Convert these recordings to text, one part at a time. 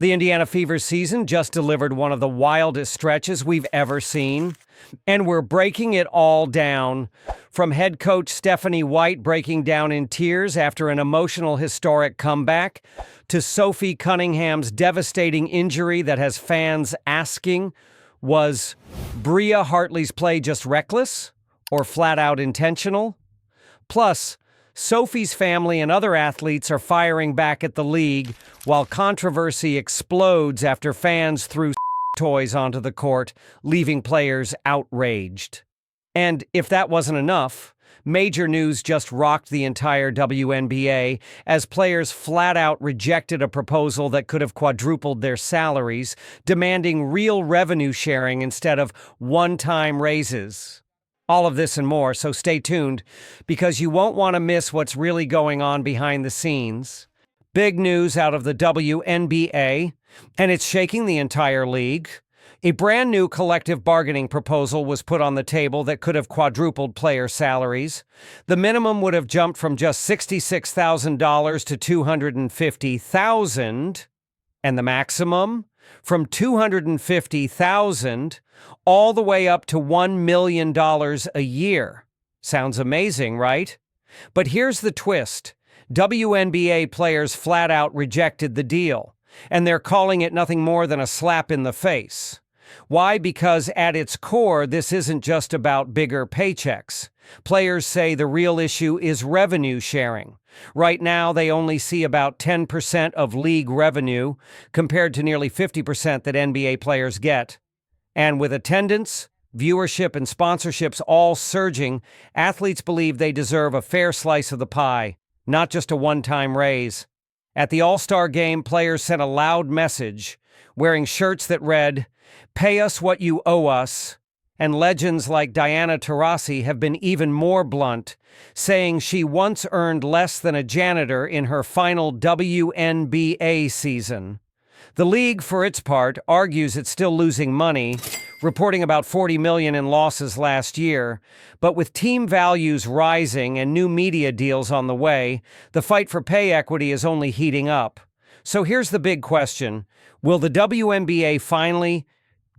The Indiana Fever season just delivered one of the wildest stretches we've ever seen, and we're breaking it all down. From head coach Stephanie White breaking down in tears after an emotional, historic comeback, to Sophie Cunningham's devastating injury that has fans asking, was Bria Hartley's play just reckless or flat out intentional? Plus, Sophie's family and other athletes are firing back at the league, while controversy explodes after fans threw toys onto the court, leaving players outraged. And if that wasn't enough, major news just rocked the entire WNBA as players flat out rejected a proposal that could have quadrupled their salaries, demanding real revenue sharing instead of one-time raises. All of this and more, so stay tuned, because you won't want to miss what's really going on behind the scenes. Big news out of the WNBA, and it's shaking the entire league. A brand new collective bargaining proposal was put on the table that could have quadrupled player salaries. The minimum would have jumped from just $66,000 to $250,000, and the maximum from $250,000 all the way up to $1 million a year. Sounds amazing, right? But here's the twist. WNBA players flat out rejected the deal, and they're calling it nothing more than a slap in the face. Why? Because at its core, this isn't just about bigger paychecks. Players say the real issue is revenue sharing. Right now, they only see about 10% of league revenue, compared to nearly 50% that NBA players get. And with attendance, viewership, and sponsorships all surging, athletes believe they deserve a fair slice of the pie, not just a one-time raise. At the All-Star Game, players sent a loud message, wearing shirts that read, "Pay us what you owe us," and legends like Diana Taurasi have been even more blunt, saying she once earned less than a janitor in her final WNBA season. The league, for its part, argues it's still losing money, reporting about $40 million in losses last year. But with team values rising and new media deals on the way, the fight for pay equity is only heating up. So here's the big question. Will the WNBA finally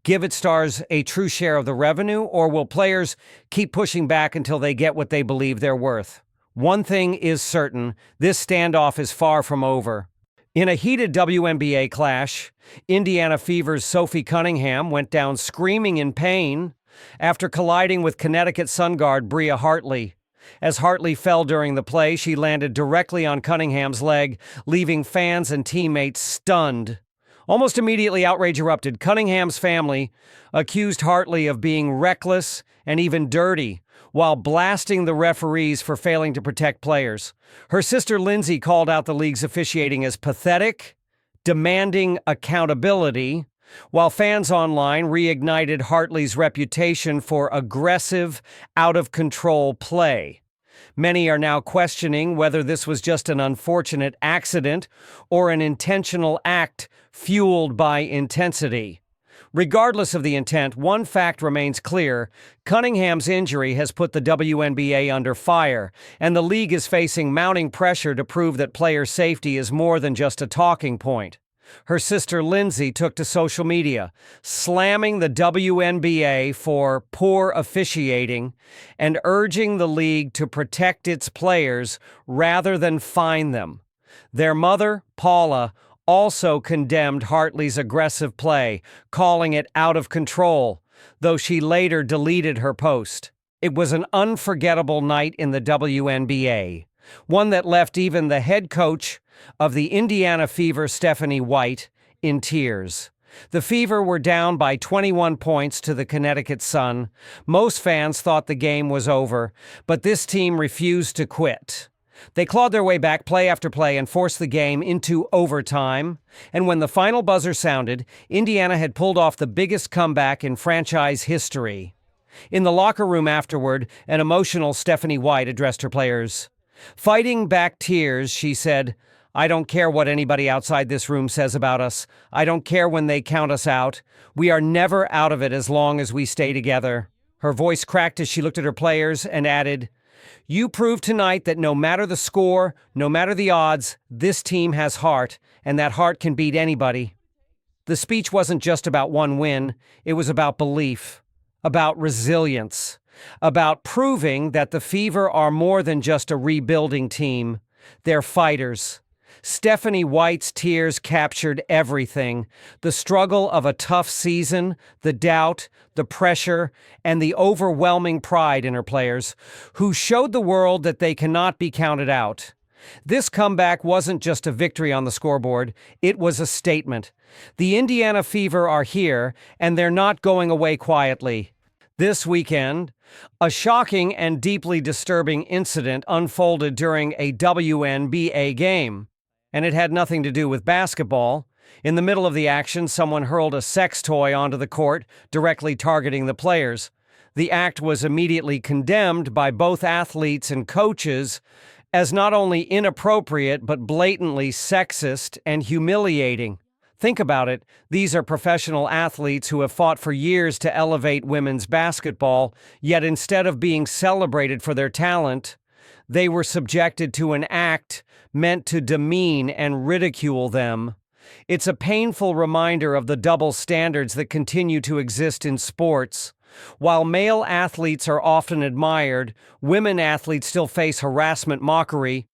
give its stars a true share of the revenue, or will players keep pushing back until they get what they believe they're worth? One thing is certain, this standoff is far from over. In a heated WNBA clash, Indiana Fever's Sophie Cunningham went down screaming in pain after colliding with Connecticut Sun guard Bria Hartley. As Hartley fell during the play, she landed directly on Cunningham's leg, leaving fans and teammates stunned. Almost immediately, outrage erupted. Cunningham's family accused Hartley of being reckless and even dirty, while blasting the referees for failing to protect players. Her sister Lindsay called out the league's officiating as pathetic, demanding accountability, while fans online reignited Hartley's reputation for aggressive, out-of-control play. Many are now questioning whether this was just an unfortunate accident or an intentional act fueled by intensity. Regardless of the intent, one fact remains clear. Cunningham's injury has put the WNBA under fire, and the league is facing mounting pressure to prove that player safety is more than just a talking point. Her sister Lindsay took to social media, slamming the WNBA for poor officiating and urging the league to protect its players rather than fine them. Their mother, Paula, also condemned Hartley's aggressive play, calling it out of control, though she later deleted her post. It was an unforgettable night in the WNBA, one that left even the head coach of the Indiana Fever, Stephanie White, in tears. The Fever were down by 21 points to the Connecticut Sun. Most fans thought the game was over, but this team refused to quit. They clawed their way back play after play and forced the game into overtime. And when the final buzzer sounded, Indiana had pulled off the biggest comeback in franchise history. In the locker room afterward, an emotional Stephanie White addressed her players. Fighting back tears, she said, "I don't care what anybody outside this room says about us. I don't care when they count us out. We are never out of it as long as we stay together." Her voice cracked as she looked at her players and added, "You proved tonight that no matter the score, no matter the odds, this team has heart, and that heart can beat anybody." The speech wasn't just about one win, it was about belief, about resilience, about proving that the Fever are more than just a rebuilding team. They're fighters. Stephanie White's tears captured everything: the struggle of a tough season, the doubt, the pressure, and the overwhelming pride in her players, who showed the world that they cannot be counted out. This comeback wasn't just a victory on the scoreboard, it was a statement. The Indiana Fever are here, and they're not going away quietly. This weekend, a shocking and deeply disturbing incident unfolded during a WNBA game. And it had nothing to do with basketball. In the middle of the action, someone hurled a sex toy onto the court, directly targeting the players. The act was immediately condemned by both athletes and coaches as not only inappropriate but blatantly sexist and humiliating. Think about it. These are professional athletes who have fought for years to elevate women's basketball, yet instead of being celebrated for their talent, they were subjected to an act meant to demean and ridicule them. It's a painful reminder of the double standards that continue to exist in sports. While male athletes are often admired, women athletes still face harassment, mockery,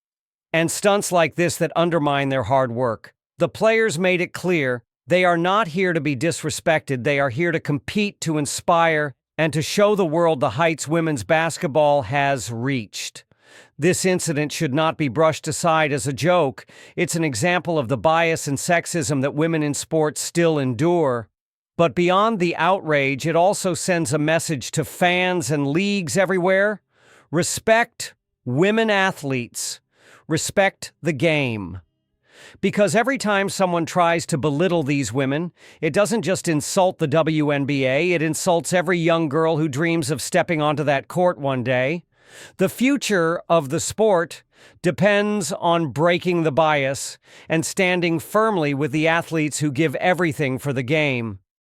and stunts like this that undermine their hard work. The players made it clear they are not here to be disrespected. They are here to compete, to inspire, and to show the world the heights women's basketball has reached. This incident should not be brushed aside as a joke. It's an example of the bias and sexism that women in sports still endure. But beyond the outrage, it also sends a message to fans and leagues everywhere. Respect women athletes. Respect the game. Because every time someone tries to belittle these women, it doesn't just insult the WNBA, it insults every young girl who dreams of stepping onto that court one day. The future of the sport depends on breaking the bias and standing firmly with the athletes who give everything for the game.